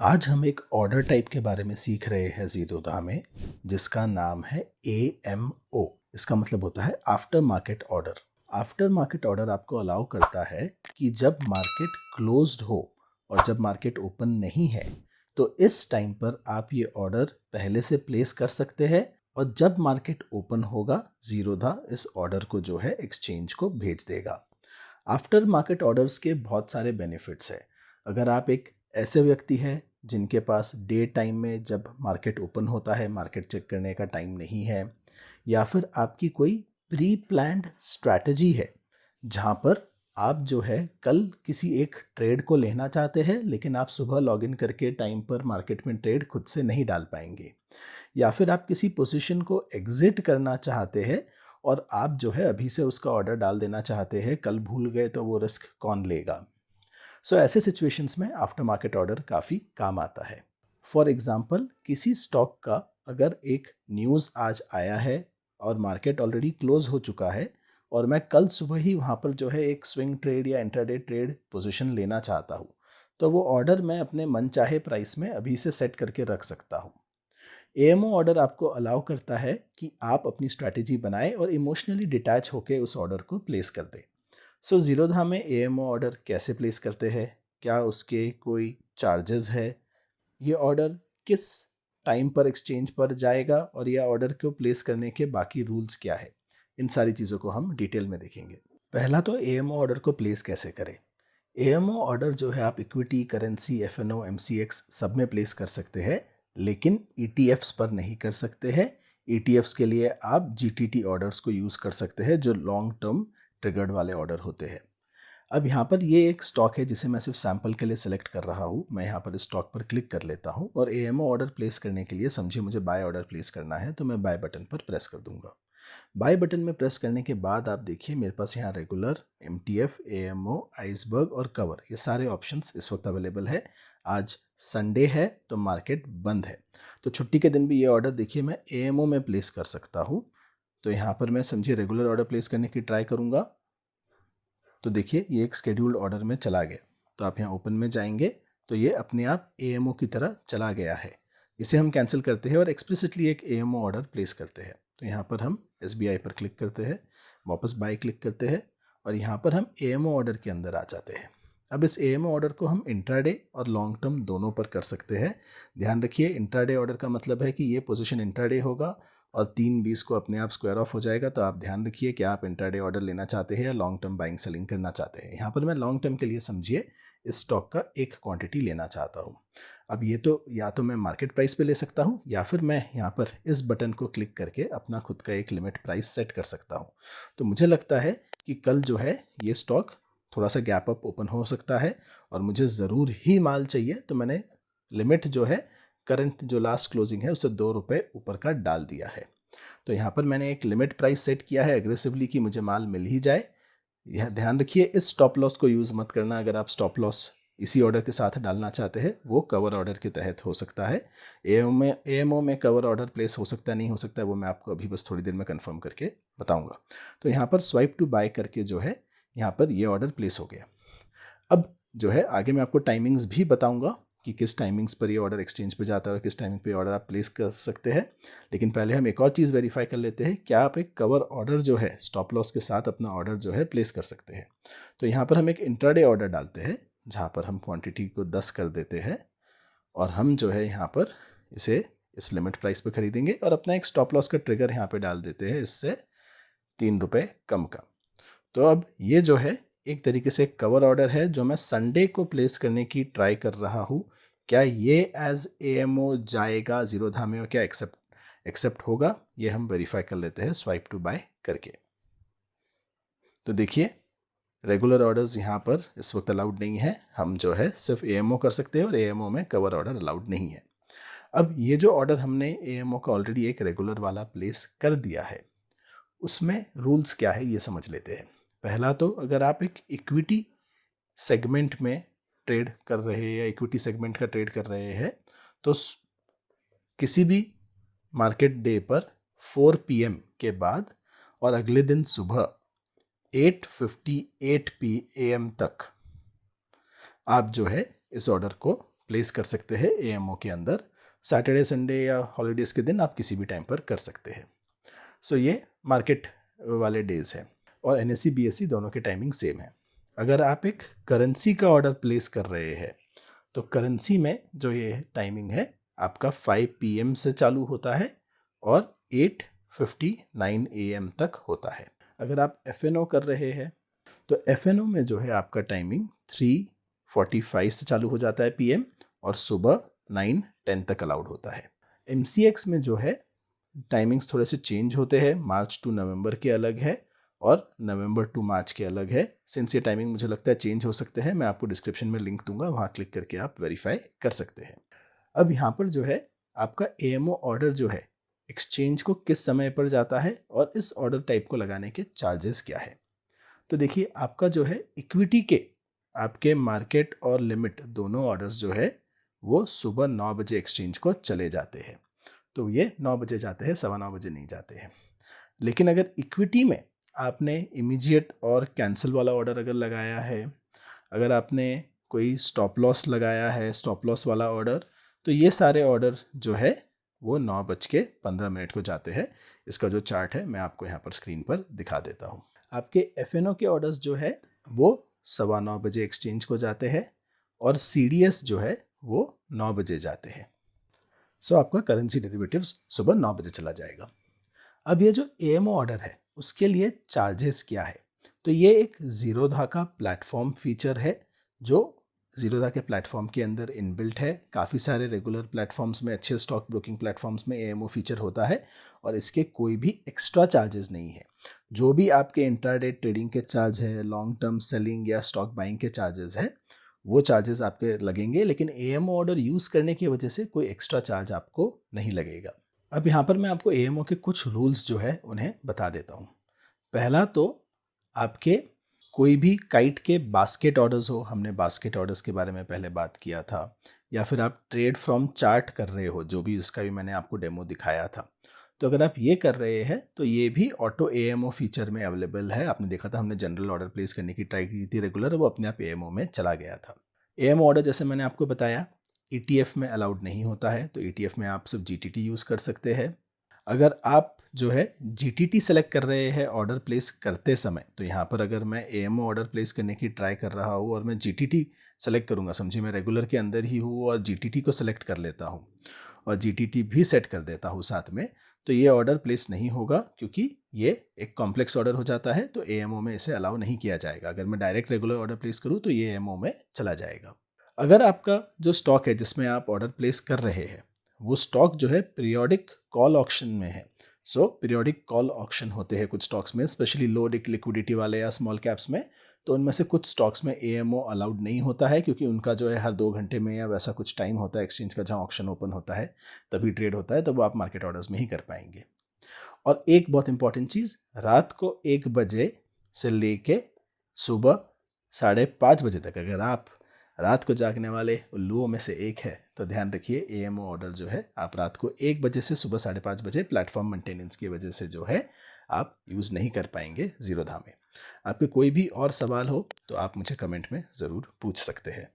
आज हम एक ऑर्डर टाइप के बारे में सीख रहे हैं ज़ीरोधा में, जिसका नाम है AMO। इसका मतलब होता है after market order. After market order आपको अलाउ करता है कि जब मार्केट क्लोज्ड हो और जब मार्केट ओपन नहीं है, तो इस टाइम पर आप ये ऑर्डर पहले से प्लेस कर सकते हैं और जब मार्केट ओपन होगा, ज़ीरोधा इस ऑर्डर को जो है एक्सचेंज को भेज देगा। आफ्टर मार्केट ऑर्डर्स के बहुत सारे बेनिफिट्स हैं। अगर आप एक ऐसे व्यक्ति हैं जिनके पास डे टाइम में जब मार्केट ओपन होता है मार्केट चेक करने का टाइम नहीं है, या फिर आपकी कोई प्री प्लान्ड स्ट्रैटेजी है जहाँ पर आप जो है कल किसी एक ट्रेड को लेना चाहते हैं लेकिन आप सुबह लॉगिन करके टाइम पर मार्केट में ट्रेड खुद से नहीं डाल पाएंगे, या फिर आप किसी पोजीशन को एग्जिट करना चाहते हैं और आप जो है अभी से उसका ऑर्डर डाल देना चाहते हैं, कल भूल गए तो वो रिस्क कौन लेगा। सो ऐसे सिचुएशंस में आफ्टर मार्केट ऑर्डर काफ़ी काम आता है। फॉर एग्जांपल, किसी स्टॉक का अगर एक न्यूज़ आज आया है और मार्केट ऑलरेडी क्लोज हो चुका है और मैं कल सुबह ही वहाँ पर जो है एक स्विंग ट्रेड या इंट्राडे ट्रेड पोजीशन लेना चाहता हूँ, तो वो ऑर्डर मैं अपने मनचाहे प्राइस में अभी से सेट करके रख सकता हूँ। एएमओ ऑर्डर आपको अलाउ करता है कि आप अपनी स्ट्रैटेजी बनाएं और इमोशनली डिटैच होकर उस ऑर्डर को प्लेस कर दें। सो ज़ीरोधा में एएमओ ऑर्डर कैसे प्लेस करते हैं, क्या उसके कोई चार्जेस है, ये ऑर्डर किस टाइम पर एक्सचेंज पर जाएगा और यह ऑर्डर को प्लेस करने के बाकी रूल्स क्या है, इन सारी चीज़ों को हम डिटेल में देखेंगे। पहला तो एएमओ ऑर्डर को प्लेस कैसे करें। एएमओ ऑर्डर जो है आप इक्विटी, करेंसी, एफएनओ, एमसीएक्स सब में प्लेस कर सकते हैं, लेकिन ईटीएफ्स पर नहीं कर सकते हैं। ईटीएफ्स के लिए आप जीटीटी ऑर्डर्स को यूज़ कर सकते हैं जो लॉन्ग टर्म ट्रिगर्ड वाले ऑर्डर होते हैं। अब यहाँ पर ये एक स्टॉक है जिसे मैं सिर्फ सैंपल के लिए सिलेक्ट कर रहा हूँ। मैं यहाँ पर इस स्टॉक पर क्लिक कर लेता हूँ और एएमओ ऑर्डर प्लेस करने के लिए समझिए मुझे बाय ऑर्डर प्लेस करना है, तो मैं बाय बटन पर प्रेस कर दूंगा। बाय बटन में प्रेस करने के बाद आप देखिए मेरे पास यहाँ रेगुलर, एमटीएफ, एएमओ, आइसबर्ग और कवर, ये सारे ऑप्शंस इस वक्त अवेलेबल है। आज संडे है तो मार्केट बंद है, तो छुट्टी के दिन भी ये ऑर्डर देखिए मैं एएमओ में प्लेस कर सकता हूँ। तो यहाँ पर मैं समझिए रेगुलर ऑर्डर प्लेस करने की ट्राई करूँगा, तो देखिए ये एक शेड्यूल्ड ऑर्डर में चला गया। तो आप यहाँ ओपन में जाएंगे तो ये अपने आप एएमओ की तरह चला गया है। इसे हम कैंसिल करते हैं और एक्सप्लिसिटली एक एएमओ ऑर्डर प्लेस करते हैं। तो यहाँ पर हम एसबीआई पर क्लिक करते हैं, वापस बाय क्लिक करते हैं और यहाँ पर हम एएमओ ऑर्डर के अंदर आ जाते हैं। अब इस एएमओ ऑर्डर को हम इंट्राडे और लॉन्ग टर्म दोनों पर कर सकते हैं। ध्यान रखिए इंट्राडे ऑर्डर का मतलब है कि ये पोजीशन इंट्राडे होगा और 3:20 को अपने आप स्क्वायर ऑफ हो जाएगा। तो आप ध्यान रखिए कि आप इंट्राडे ऑर्डर लेना चाहते हैं या लॉन्ग टर्म बाइंग सेलिंग करना चाहते हैं। यहाँ पर मैं लॉन्ग टर्म के लिए समझिए इस स्टॉक का एक क्वांटिटी लेना चाहता हूँ। अब ये तो या तो मैं मार्केट प्राइस पे ले सकता हूँ या फिर मैं यहाँ पर इस बटन को क्लिक करके अपना खुद का एक लिमिट प्राइस सेट कर सकता हूँ। तो मुझे लगता है कि कल जो है ये स्टॉक थोड़ा सा गैप अप ओपन हो सकता है और मुझे ज़रूर ही माल चाहिए, तो मैंने लिमिट जो है करंट जो लास्ट क्लोजिंग है उससे ₹2 ऊपर का डाल दिया है। तो यहाँ पर मैंने एक लिमिट प्राइस सेट किया है एग्रेसिवली कि मुझे माल मिल ही जाए। यह ध्यान रखिए इस स्टॉप लॉस को यूज़ मत करना। अगर आप स्टॉप लॉस इसी ऑर्डर के साथ डालना चाहते हैं वो कवर ऑर्डर के तहत हो सकता है। एएमओ में कवर ऑर्डर प्लेस हो सकता है, नहीं हो सकता है, वो मैं आपको अभी बस थोड़ी देर में कंफर्म करके बताऊंगा। तो यहाँ पर स्वाइप टू बाय करके जो है यहाँ पर ये ऑर्डर प्लेस हो गया। अब जो है आगे मैं आपको टाइमिंग्स भी बताऊंगा कि किस टाइमिंग्स पर ये ऑर्डर एक्सचेंज पे जाता है और किस टाइमिंग पे ऑर्डर आप प्लेस कर सकते हैं। लेकिन पहले हम एक और चीज़ वेरीफाई कर लेते हैं, क्या आप एक कवर ऑर्डर जो है स्टॉप लॉस के साथ अपना ऑर्डर जो है प्लेस कर सकते हैं। तो यहाँ पर हम एक इंट्राडे ऑर्डर डालते हैं जहाँ पर हम क्वांटिटी को 10 कर देते हैं और हम जो है यहाँ पर इसे इस लिमिट प्राइस पर खरीदेंगे और अपना एक स्टॉप लॉस का ट्रिगर यहाँ पर डाल देते हैं, इससे ₹3 कम का। तो अब ये जो है एक तरीके से कवर ऑर्डर है जो मैं संडे को प्लेस करने की ट्राई कर रहा हूँ। क्या ये एज एएमओ जाएगा ज़ीरोधा में और क्या एक्सेप्ट होगा, ये हम वेरीफाई कर लेते हैं स्वाइप टू बाय करके। तो देखिए रेगुलर ऑर्डर्स यहाँ पर इस वक्त अलाउड नहीं है, हम जो है सिर्फ एएमओ कर सकते हैं और एएमओ में कवर ऑर्डर अलाउड नहीं है। अब ये जो ऑर्डर हमने एएमओ का ऑलरेडी एक रेगुलर वाला प्लेस कर दिया है, उसमें रूल्स क्या है ये समझ लेते हैं। पहला तो अगर आप एक इक्विटी सेगमेंट में ट्रेड कर रहे हैं या इक्विटी सेगमेंट का ट्रेड कर रहे हैं तो किसी भी मार्केट डे पर 4 PM के बाद और अगले दिन सुबह 8:58 PM तक आप जो है इस ऑर्डर को प्लेस कर सकते हैं AMO के अंदर। सैटरडे संडे या हॉलीडेज़ के दिन आप किसी भी टाइम पर कर सकते हैं। सो ये मार्केट वाले डेज़ हैं और NSE BSE दोनों के टाइमिंग सेम है। अगर आप एक करेंसी का ऑर्डर प्लेस कर रहे हैं तो करेंसी में जो ये टाइमिंग है आपका 5 PM से चालू होता है और 8:59 AM तक होता है। अगर आप FNO कर रहे हैं तो FNO में जो है आपका टाइमिंग 3:45 से चालू हो जाता है PM और सुबह 9:10 तक अलाउड होता है। MCX में जो है टाइमिंग्स थोड़े से चेंज होते हैं, मार्च टू नवंबर के अलग है और नवंबर टू मार्च के अलग है। सिंस ये टाइमिंग मुझे लगता है चेंज हो सकते हैं, मैं आपको डिस्क्रिप्शन में लिंक दूंगा, वहाँ क्लिक करके आप वेरीफाई कर सकते हैं। अब यहाँ पर जो है आपका AMO ऑर्डर जो है एक्सचेंज को किस समय पर जाता है और इस ऑर्डर टाइप को लगाने के चार्जेस क्या है। तो देखिए आपका जो है इक्विटी के आपके मार्केट और लिमिट दोनों ऑर्डर्स जो है वो सुबह 9 बजे एक्सचेंज को चले जाते हैं। तो ये 9 बजे जाते हैं, 9:15 बजे नहीं जाते हैं। लेकिन अगर इक्विटी में आपने इमीडिएट और कैंसिल वाला ऑर्डर अगर लगाया है, अगर आपने कोई स्टॉप लॉस लगाया है, स्टॉप लॉस वाला ऑर्डर, तो ये सारे ऑर्डर जो है वो 9:15 को जाते हैं। इसका जो चार्ट है मैं आपको यहाँ पर स्क्रीन पर दिखा देता हूँ। आपके FNO के ऑर्डर्स जो है वो 9:15 बजे एक्सचेंज को जाते हैं और CDS जो है वो 9 बजे जाते हैं। सो आपका करेंसी डेरिवेटिव्स सुबह 9 बजे चला जाएगा। अब ये जो AMO ऑर्डर है उसके लिए चार्जेस क्या है, तो ये एक ज़ीरोधा का प्लेटफॉर्म फीचर है जो ज़ीरोधा के प्लेटफॉर्म के अंदर इनबिल्ट है। काफ़ी सारे रेगुलर प्लेटफॉर्म्स में, अच्छे स्टॉक ब्रोकिंग प्लेटफॉर्म्स में AMO फीचर होता है और इसके कोई भी एक्स्ट्रा चार्जेस नहीं है। जो भी आपके इंट्राडे ट्रेडिंग के चार्ज है, लॉन्ग टर्म सेलिंग या स्टॉक बाइंग के चार्जेस है, वो चार्जेस आपके लगेंगे, लेकिन AMO ऑर्डर यूज़ करने की वजह से कोई एक्स्ट्रा चार्ज आपको नहीं लगेगा। अब यहाँ पर मैं आपको AMO के कुछ रूल्स जो है उन्हें बता देता हूँ। पहला तो आपके कोई भी काइट के बास्केट ऑर्डर्स हो, हमने बास्केट ऑर्डर्स के बारे में पहले बात किया था, या फिर आप ट्रेड फ्रॉम चार्ट कर रहे हो, जो भी इसका भी मैंने आपको डेमो दिखाया था, तो अगर आप ये कर रहे हैं तो ये भी ऑटो AMO फीचर में अवेलेबल है। आपने देखा था हमने जनरल ऑर्डर प्लेस करने की ट्राई की थी रेगुलर, वो अपने आप AMO में चला गया था। AMO ऑर्डर जैसे मैंने आपको बताया ETF में अलाउड नहीं होता है, तो ETF में आप सिर्फ GTT यूज़ कर सकते हैं। अगर आप जो है GTT सेलेक्ट कर रहे हैं ऑर्डर प्लेस करते समय, तो यहाँ पर अगर मैं AMO ऑर्डर प्लेस करने की ट्राई कर रहा हूँ और मैं GTT सेलेक्ट करूँगा, समझिए मैं रेगुलर के अंदर ही हूँ और GTT को सेलेक्ट कर लेता हूँ और GTT भी सेट कर देता हूँ साथ में, तो ये ऑर्डर प्लेस नहीं होगा क्योंकि ये एक कॉम्प्लेक्स ऑर्डर हो जाता है, तो AMO में इसे अलाउ नहीं किया जाएगा। अगर मैं डायरेक्ट रेगुलर ऑर्डर प्लेस करूँ तो ये AMO में चला जाएगा। अगर आपका जो स्टॉक है जिसमें आप ऑर्डर प्लेस कर रहे हैं वो स्टॉक जो है पीरियोडिक कॉल ऑक्शन में है, सो पीरियोडिक कॉल ऑक्शन होते हैं कुछ स्टॉक्स में, स्पेशली लो लिक्विडिटी वाले या स्मॉल कैप्स में, तो उनमें से कुछ स्टॉक्स में AMO अलाउड नहीं होता है क्योंकि उनका जो है हर 2 घंटे में या वैसा कुछ टाइम होता है एक्सचेंज का जहाँ ऑक्शन ओपन होता है तभी ट्रेड होता है, तो वो आप मार्केट ऑर्डर्स में ही कर पाएंगे। और एक बहुत इंपॉर्टेंट चीज़, रात को 1 बजे से लेके सुबह 5:30 बजे तक अगर आप रात को जागने वाले उल्लुओं में से एक है तो ध्यान रखिए AMO ऑर्डर जो है आप रात को 1 बजे से सुबह 5:30 बजे प्लेटफॉर्म मेंटेनेंस की वजह से जो है आप यूज़ नहीं कर पाएंगे ज़ीरोधा में। आपके कोई भी और सवाल हो तो आप मुझे कमेंट में ज़रूर पूछ सकते हैं।